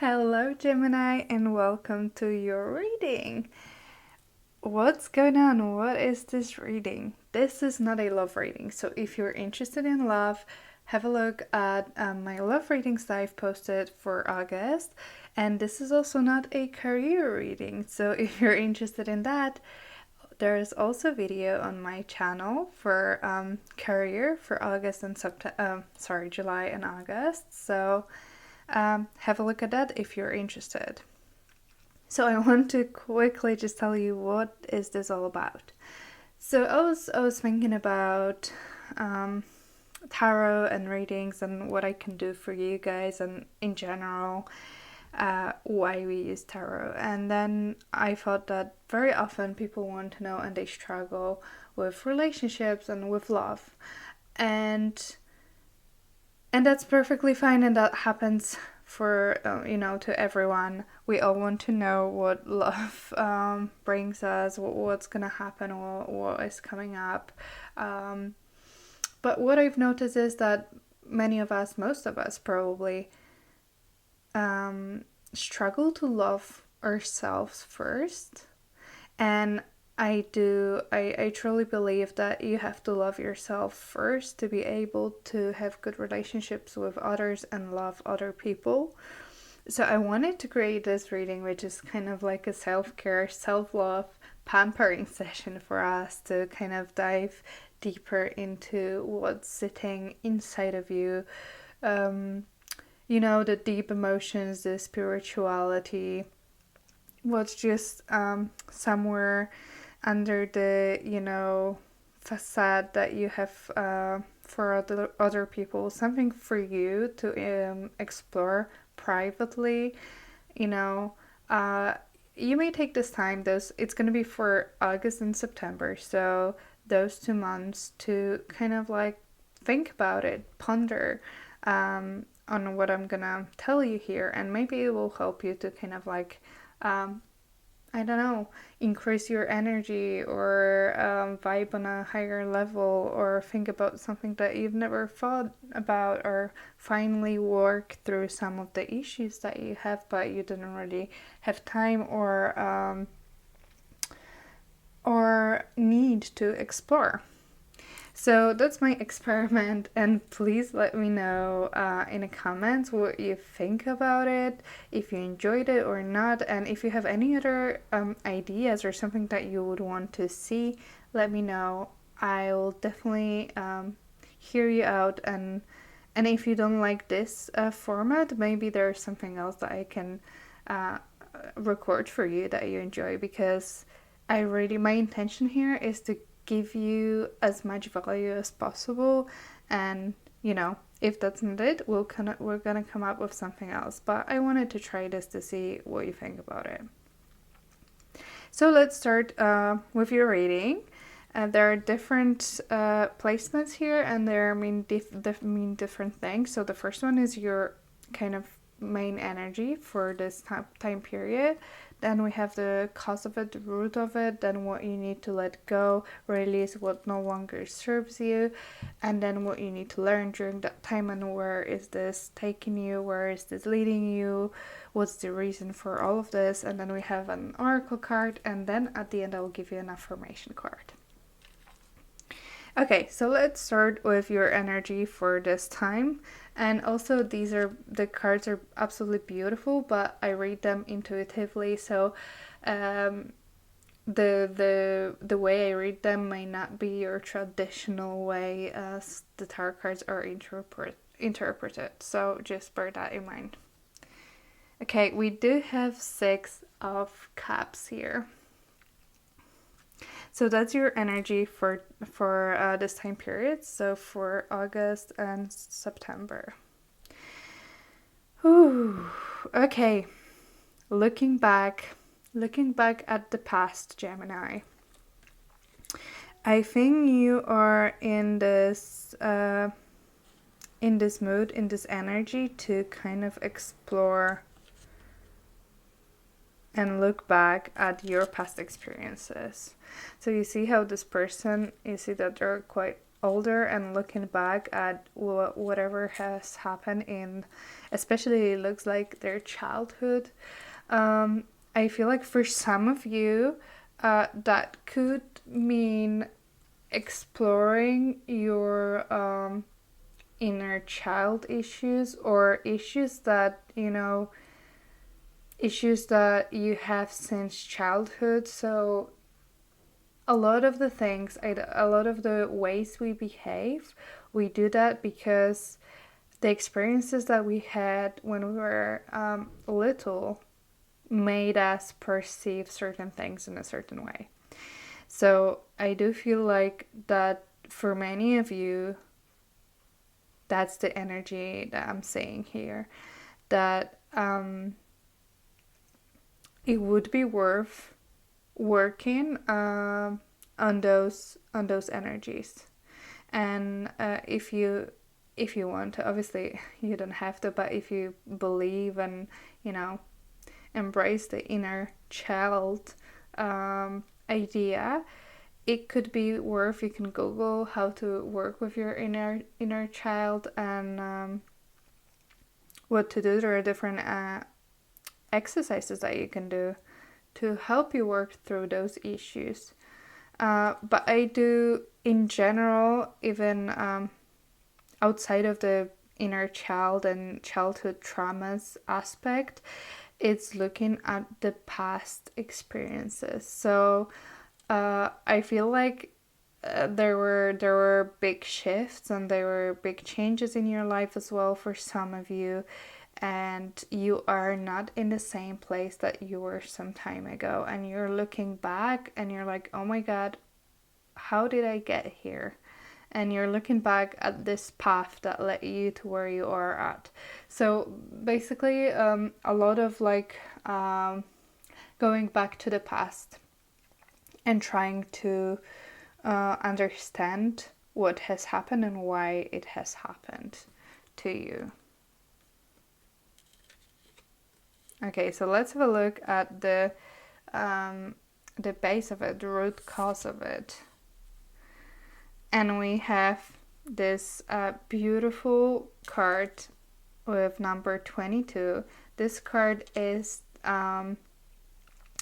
Hello, Gemini, and welcome to your reading. What's going on? What is this reading? This is not a love reading, so if you're interested in love, have a look at my love readings that I've posted for August. And this is also not a career reading, so if you're interested in that, there is also a video on my channel for career for August and July and August. So have a look at that if you're interested. So I want to quickly just tell you what is this all about. So I was thinking about tarot and readings and what I can do for you guys and in general why we use tarot. And then I thought that very often people want to know and they struggle with relationships and with love. And that's perfectly fine, and that happens for to everyone. We all want to know what love brings us, what's gonna happen, what is coming up. But what I've noticed is that many of us, most of us probably, struggle to love ourselves first. And I truly believe that you have to love yourself first to be able to have good relationships with others and love other people. So I wanted to create this reading, which is kind of like a self-care, self-love, pampering session for us to kind of dive deeper into what's sitting inside of you. The deep emotions, the spirituality, what's just somewhere under the facade that you have for other people, something for you to explore privately. You may take this time. It's going to be for August and September, so those 2 months to kind of like think about it, ponder on what I'm gonna tell you here, and maybe it will help you to kind of like I don't know, increase your energy or vibe on a higher level, or think about something that you've never thought about, or finally work through some of the issues that you have but you didn't really have time or need to explore. So that's my experiment, and please let me know in the comments what you think about it, if you enjoyed it or not, and if you have any other ideas or something that you would want to see, let me know. I'll definitely hear you out, and if you don't like this format, maybe there's something else that I can record for you that you enjoy, because my intention here is to give you as much value as possible, and if that's not it, we're gonna come up with something else. But I wanted to try this to see what you think about it. So let's start with your reading. There are different placements here, and they mean different things. So the first one is your kind of main energy for this time period. Then we have the cause of it, the root of it, then what you need to let go, release what no longer serves you, and then what you need to learn during that time, and where is this taking you, where is this leading you, what's the reason for all of this. And then we have an oracle card, and then at the end I will give you an affirmation card. Okay, so let's start with your energy for this time. And also, the cards are absolutely beautiful, but I read them intuitively, so the way I read them may not be your traditional way as the tarot cards are interpreted. So just bear that in mind. Okay, we do have 6 of Cups here. So that's your energy for this time period, so for August and September. Ooh, okay. Looking back at the past, Gemini. I think you are in this mood, in this energy to kind of explore and look back at your past experiences. So you see how this person, you see that they're quite older and looking back at whatever has happened in, especially it looks like their childhood, I feel like for some of you, that could mean exploring your inner child issues, or issues that you have since childhood. So a lot of the things, a lot of the ways we behave, we do that because the experiences that we had when we were little made us perceive certain things in a certain way. So I do feel like that for many of you, that's the energy that I'm saying here. That it would be worth working on those energies. And if you want to, obviously you don't have to, but if you believe and embrace the inner child idea, it could be worth, you can Google how to work with your inner child and what to do. There are different exercises that you can do to help you work through those issues. But I do, in general, even outside of the inner child and childhood traumas aspect, it's looking at the past experiences. So I feel like there were big shifts and there were big changes in your life as well for some of you, and you are not in the same place that you were some time ago, and you're looking back and you're like, oh my god, how did I get here? And you're looking back at this path that led you to where you are at. So basically a lot of going back to the past and trying to understand what has happened and why it has happened to you. Okay, so let's have a look at the base of it, the root cause of it. And we have this beautiful card with number 22. This card is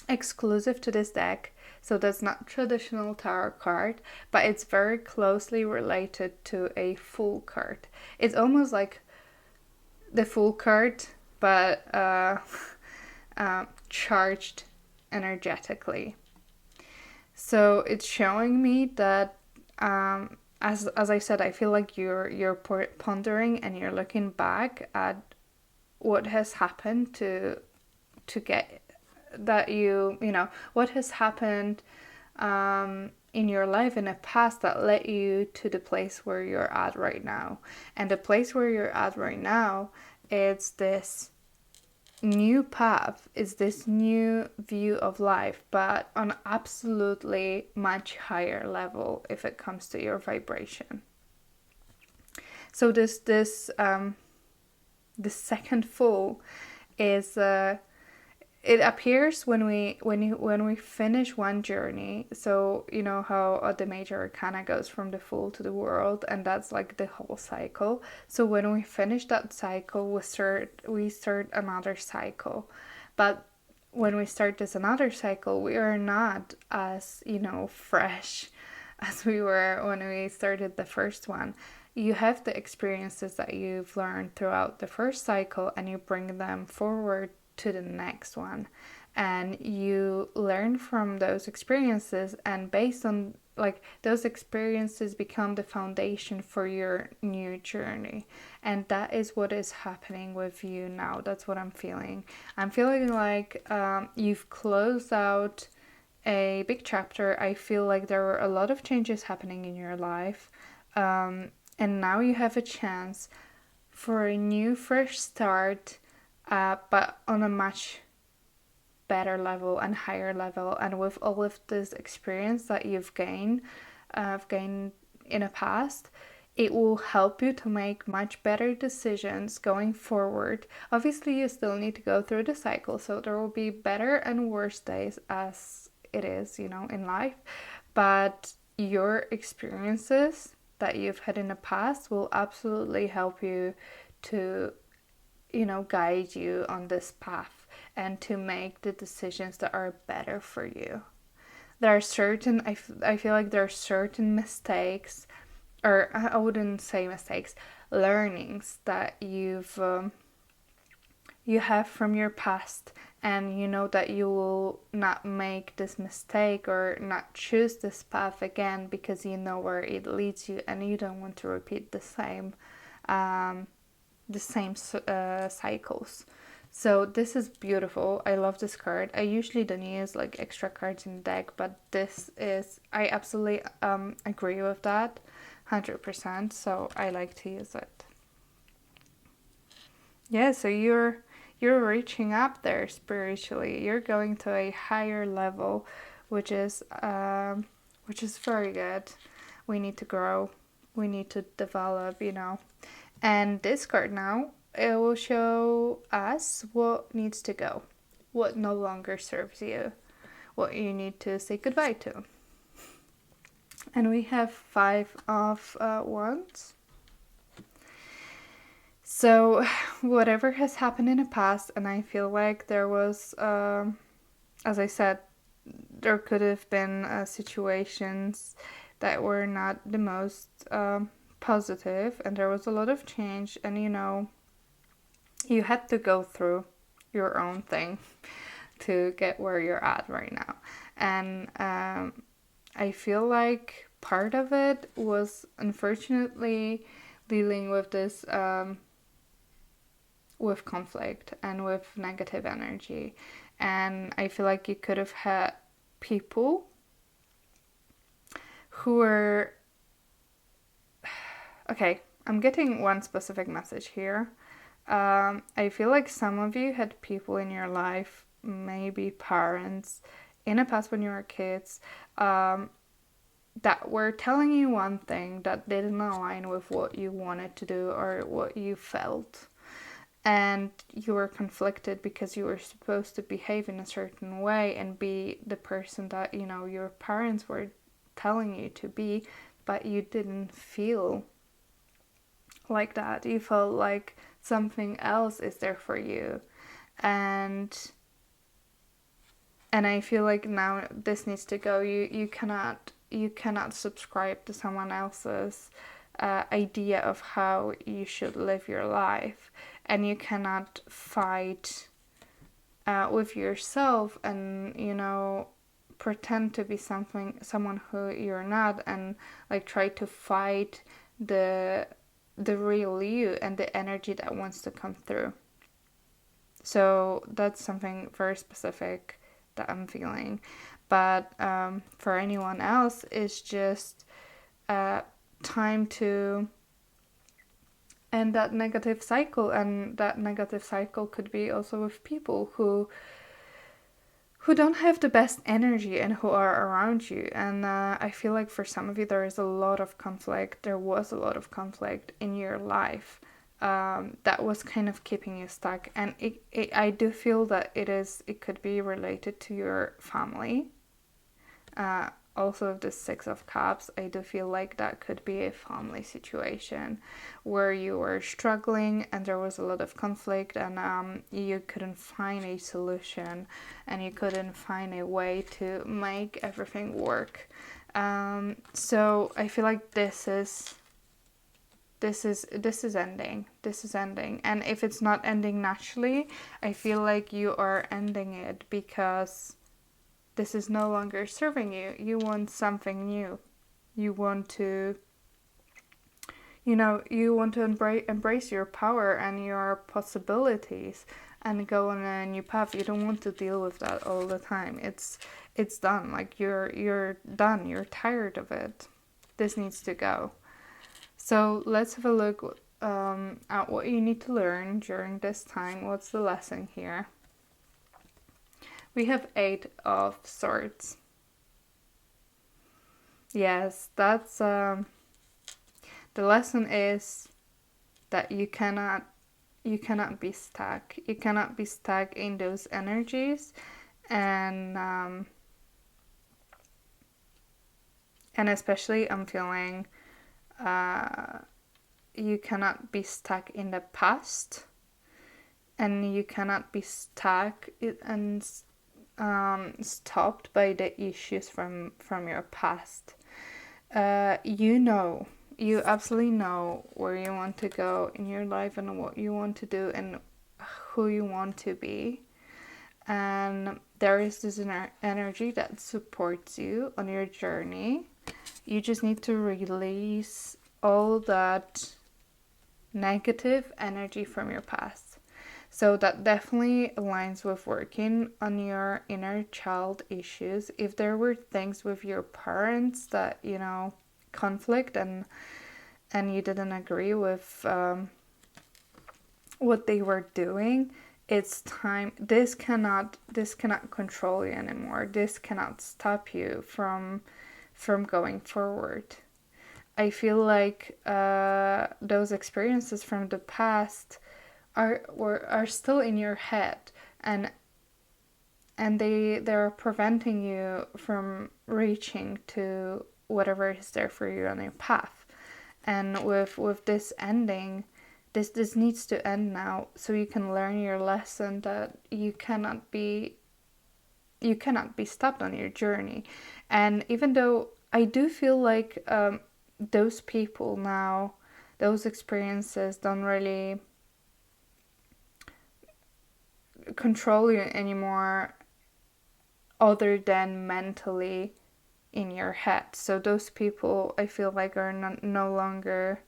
exclusive to this deck, so that's not traditional tarot card, but it's very closely related to a Fool card. It's almost like the Fool card, but charged energetically. So it's showing me that as I said, I feel like you're pondering and you're looking back at what has happened to get that what has happened in your life in the past that led you to the place where you're at right now. And the place where you're at right now is this new path, is this new view of life, but on absolutely much higher level if it comes to your vibration. So this second Fool is it appears when we finish one journey. So you know how the major arcana goes from the Fool to the World, and that's like the whole cycle. So when we finish that cycle, we start another cycle. But when we start this another cycle, we are not as fresh as we were when we started the first one. You have the experiences that you've learned throughout the first cycle, and you bring them forward to the next one, and you learn from those experiences, and based on those experiences become the foundation for your new journey. And that is what is happening with you now. That's what I'm feeling. I'm feeling like you've closed out a big chapter. I feel like there were a lot of changes happening in your life, and now you have a chance for a new fresh start, but on a much better level and higher level. And with all of this experience that you've gained in the past, it will help you to make much better decisions going forward. Obviously, you still need to go through the cycle, so there will be better and worse days as it is, in life. But your experiences that you've had in the past will absolutely help you to, guide you on this path and to make the decisions that are better for you. There are certain, I feel like there are certain mistakes, or I wouldn't say mistakes, learnings that you have from your past, and you know that you will not make this mistake or not choose this path again because you know where it leads you, and you don't want to repeat um, the same cycles. So this is beautiful. I love this card. I usually don't use like extra cards in the deck, but this is, I absolutely agree with that 100%. So I like to use it. Yeah, so you're reaching up there spiritually. You're going to a higher level, which is very good. We need to grow. We need to develop, And this card now, it will show us what needs to go, what no longer serves you, what you need to say goodbye to. And we have 5 of Wands. So whatever has happened in the past, and I feel like there was, as I said, there could have been situations that were not the most positive, and there was a lot of change, and you had to go through your own thing to get where you're at right now. And I feel like part of it was unfortunately dealing with this with conflict and with negative energy. And I feel like you could have had people who were... Okay, I'm getting one specific message here. I feel like some of you had people in your life, maybe parents, in the past when you were kids, that were telling you one thing that didn't align with what you wanted to do or what you felt. And you were conflicted because you were supposed to behave in a certain way and be the person that, your parents were telling you to be, but you didn't feel like that. You felt like something else is there for you. And I feel like now this needs to go. You cannot subscribe to someone else's idea of how you should live your life, and you cannot fight with yourself and pretend to be someone who you're not, and like try to fight the real you and the energy that wants to come through. So that's something very specific that I'm feeling. But for anyone else, it's just time to end that negative cycle. And that negative cycle could be also with people who don't have the best energy and who are around you. And I feel like for some of you there was a lot of conflict in your life that was kind of keeping you stuck. And I do feel that it could be related to your family. Also, the 6 of Cups, I do feel like that could be a family situation where you were struggling and there was a lot of conflict, and you couldn't find a solution and you couldn't find a way to make everything work. So I feel like this is ending. This is ending. And if it's not ending naturally, I feel like you are ending it because this is no longer serving you. You want something new. You want to, embrace your power and your possibilities and go on a new path. You don't want to deal with that all the time. It's done. Like you're done. You're tired of it. This needs to go. So let's have a look at what you need to learn during this time. What's the lesson here? We have 8 of Swords. Yes, that's the lesson is that you cannot be stuck. You cannot be stuck in those energies, and especially I'm feeling you cannot be stuck in the past, and you cannot be stuck and stopped by the issues from your past. You absolutely know where you want to go in your life and what you want to do and who you want to be. And there is this energy that supports you on your journey. You just need to release all that negative energy from your past. So that definitely aligns with working on your inner child issues. If there were things with your parents that, conflict and you didn't agree with what they were doing, it's time. This cannot control you anymore. This cannot stop you from going forward. I feel like those experiences from the past are still in your head, and they're preventing you from reaching to whatever is there for you on your path. And with this ending, this needs to end now, so you can learn your lesson that you cannot be stopped on your journey. And even though I do feel like those people now, those experiences don't really control you anymore, other than mentally in your head. So those people, I feel like, are no longer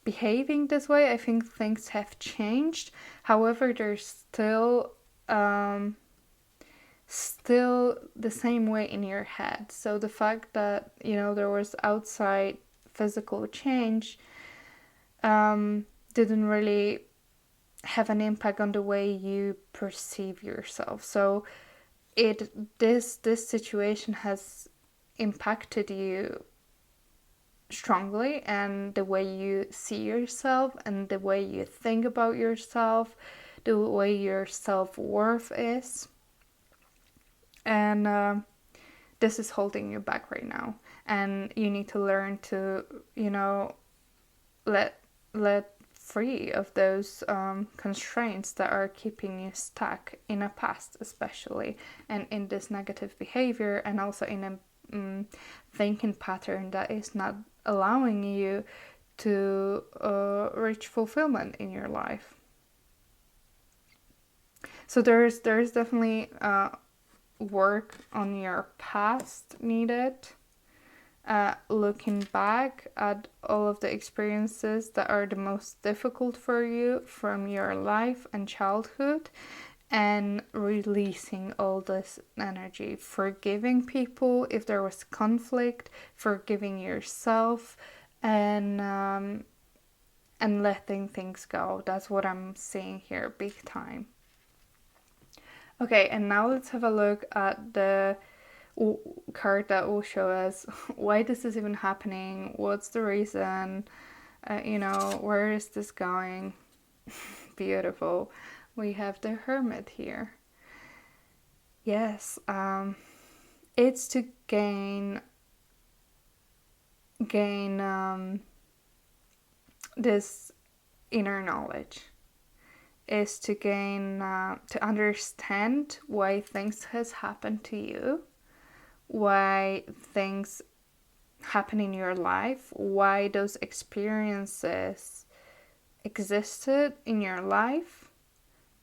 behaving this way. I think things have changed. However, there's still the same way in your head. So the fact that there was outside physical change didn't really have an impact on the way you perceive yourself. So this situation has impacted you strongly, and the way you see yourself and the way you think about yourself, the way your self-worth is. And this is holding you back right now, and you need to learn to let free of those constraints that are keeping you stuck in a past, especially, and in this negative behavior, and also in a thinking pattern that is not allowing you to reach fulfillment in your life. So there's definitely work on your past needed. Looking back at all of the experiences that are the most difficult for you from your life and childhood, and releasing all this energy, forgiving people if there was conflict, forgiving yourself, and letting things go. That's what I'm seeing here, big time. Okay, and now let's have a look at the card that will show us why this is even happening, what's the reason, where is this going. Beautiful. We have the Hermit here. Yes, it's to gain this inner knowledge, is to gain to understand why things has happened to you, why things happen in your life, why those experiences existed in your life,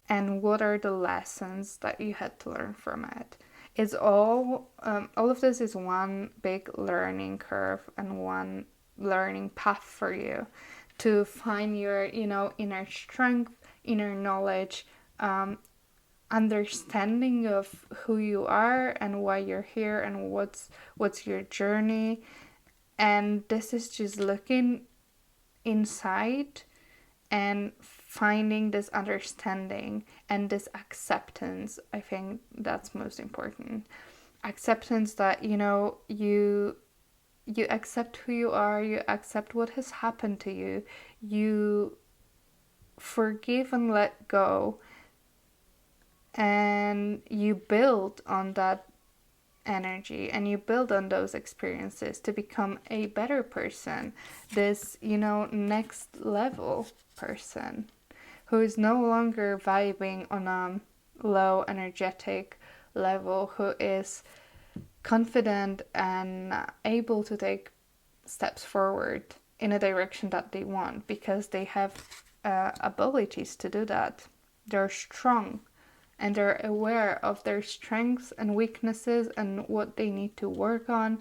and what are the lessons that you had to learn from it. It's all of this is one big learning curve and one learning path for you to find your inner strength, inner knowledge, understanding of who you are and why you're here and what's your journey. And this is just looking inside and finding this understanding and this acceptance. I think that's most important. Acceptance that you accept who you are, you accept what has happened to you, you forgive and let go, and you build on that energy, and you build on those experiences to become a better person, this, next level person who is no longer vibing on a low energetic level, who is confident and able to take steps forward in a direction that they want, because they have abilities to do that. They're strong and they're aware of their strengths and weaknesses and what they need to work on.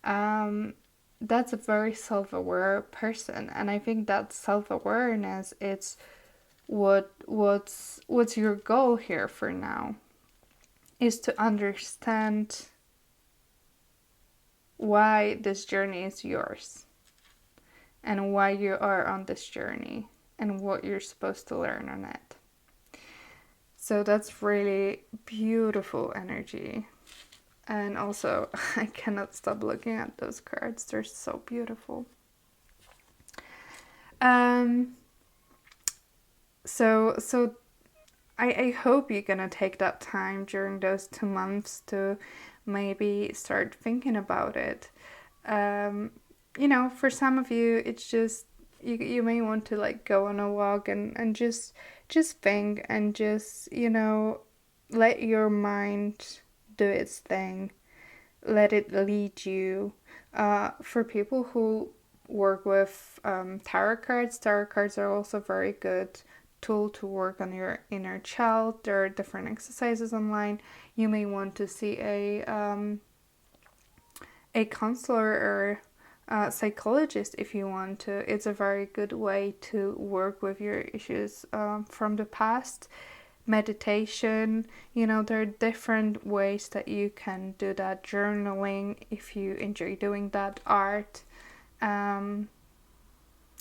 That's a very self-aware person, and I think that self-awareness, it's what's your goal here for now, is to understand why this journey is yours and why you are on this journey and what you're supposed to learn on it. So that's really beautiful energy. And also, I cannot stop looking at those cards. They're so beautiful. So I hope you're gonna take that time during those 2 months to maybe start thinking about it. For some of you, it's just you may want to like go on a walk and just think and just let your mind do its thing, let it lead you. For people who work with tarot cards are also very good tool to work on your inner child. There are different exercises online. You may want to see a counselor or psychologist if you want to. It's a very good way to work with your issues from the past. Meditation, there are different ways that you can do that. Journaling, if you enjoy doing that. Art,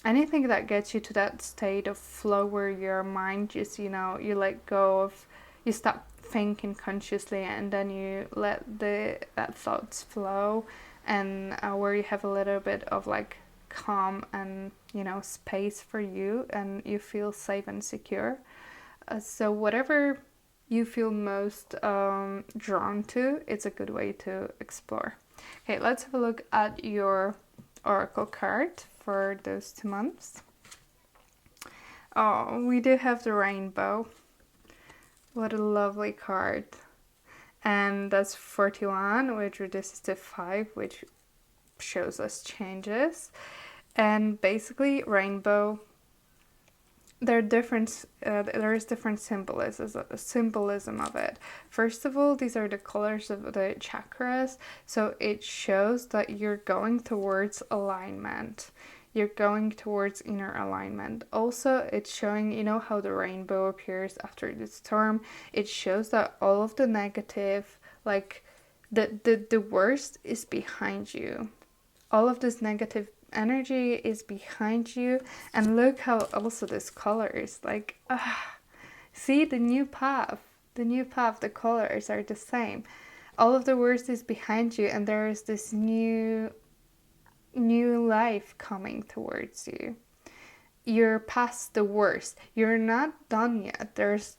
anything that gets you to that state of flow where your mind just you let go of, you stop thinking consciously and then you let that thoughts flow, and where you have a little bit of like calm and space for you, and you feel safe and secure. So whatever you feel most drawn to, it's a good way to explore. Okay, let's have a look at your oracle card for those 2 months. Oh, we do have the rainbow. What a lovely card. And that's 41, which reduces to 5, which shows us changes. And basically, rainbow, there is different symbolism of it. First of all, these are the colors of the chakras, so it shows that you're going towards alignment. You're going towards inner alignment. Also, it's showing, how the rainbow appears after the storm. It shows that all of the negative, like the worst is behind you. All of this negative energy is behind you, and look how also this color is like, see the new path, the colors are the same. All of the worst is behind you, and there is this new life coming towards you. You're past the worst. You're not done yet. There's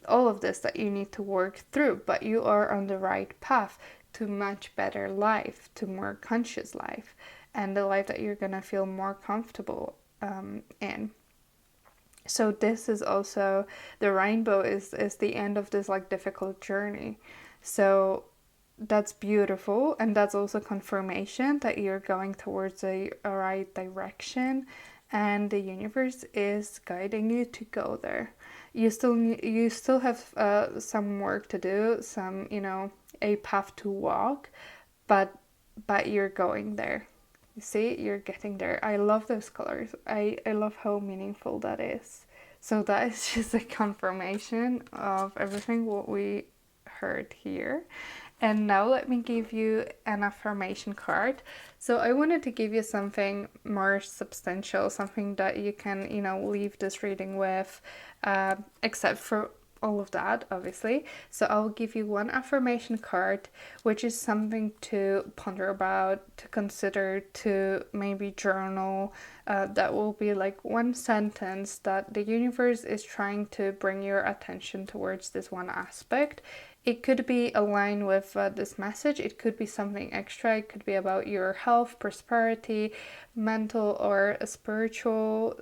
all of this that you need to work through, but you are on the right path to much better life, to more conscious life, and the life that you're gonna feel more comfortable in. So this is also, the rainbow is the end of this like difficult journey. So that's beautiful, and that's also confirmation that you're going towards a right direction, and the universe is guiding you to go there. You still have some work to do, some a path to walk, but you're going there. You see, you're getting there. I love those colors. I love how meaningful that is. So that is just a confirmation of everything what we heard here. And now let me give you an affirmation card. So I wanted to give you something more substantial, something that you can, leave this reading with, except for all of that, obviously. So I'll give you one affirmation card, which is something to ponder about, to consider, to maybe journal. That will be like one sentence that the universe is trying to bring your attention towards this one aspect. It could be aligned with this message. It could be something extra. It could be about your health, prosperity, mental or spiritual,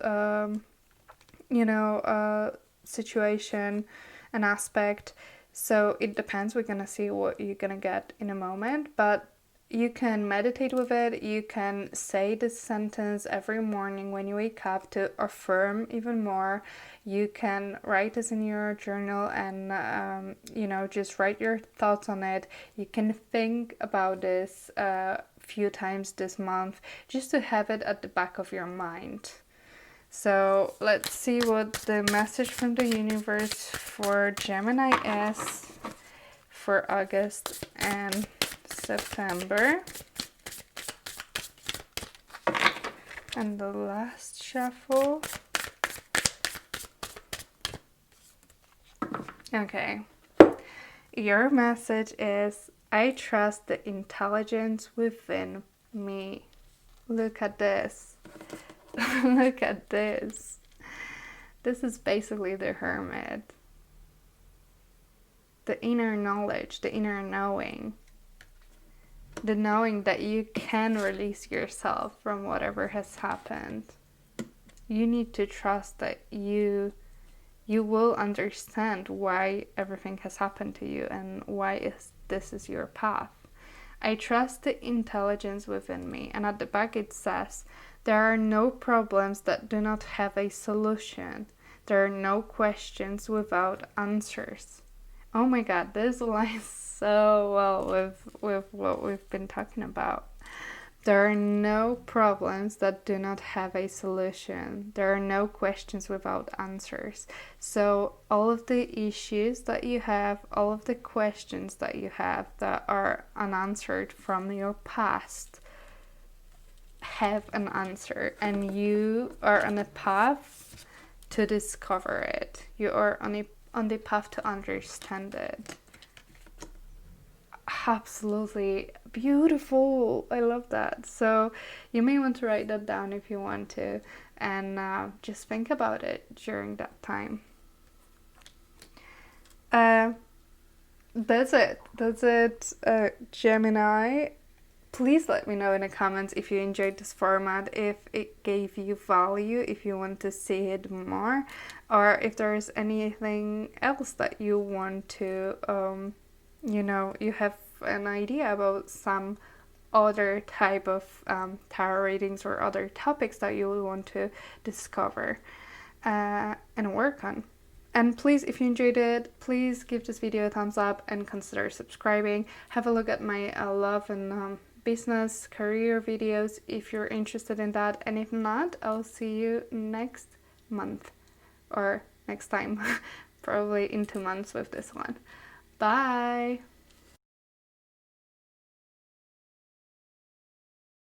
situation, an aspect. So it depends. We're gonna see what you're gonna get in a moment, but you can meditate with it. You can say this sentence every morning when you wake up to affirm even more. You can write this in your journal and, just write your thoughts on it. You can think about this a few times this month just to have it at the back of your mind. So let's see what the message from the universe for Gemini is for August and September. And the last shuffle. Okay. Your message is, I trust the intelligence within me. Look at this. Look at this. This is basically the Hermit. The inner knowledge, the inner knowing. The knowing that you can release yourself from whatever has happened. You need to trust that you will understand why everything has happened to you and why this is your path. I trust the intelligence within me. And at the back it says, there are no problems that do not have a solution. There are no questions without answers. Oh my god, this aligns so well with what we've been talking about. There are no problems that do not have a solution. There are no questions without answers. So all of the issues that you have, all of the questions that you have that are unanswered from your past have an answer, and you are on a path to discover it. You are on the path to understand it. Absolutely beautiful. I love that. So you may want to write that down if you want to, and just think about it during that time. That's it, Gemini. Please let me know in the comments if you enjoyed this format, if it gave you value, if you want to see it more, or if there's anything else that you want to, you have an idea about some other type of tarot readings or other topics that you will want to discover and work on. And please, if you enjoyed it, please give this video a thumbs up and consider subscribing. Have a look at my love and business career videos if you're interested in that, and if not, I'll see you next month or next time. Probably in 2 months with this one. Bye.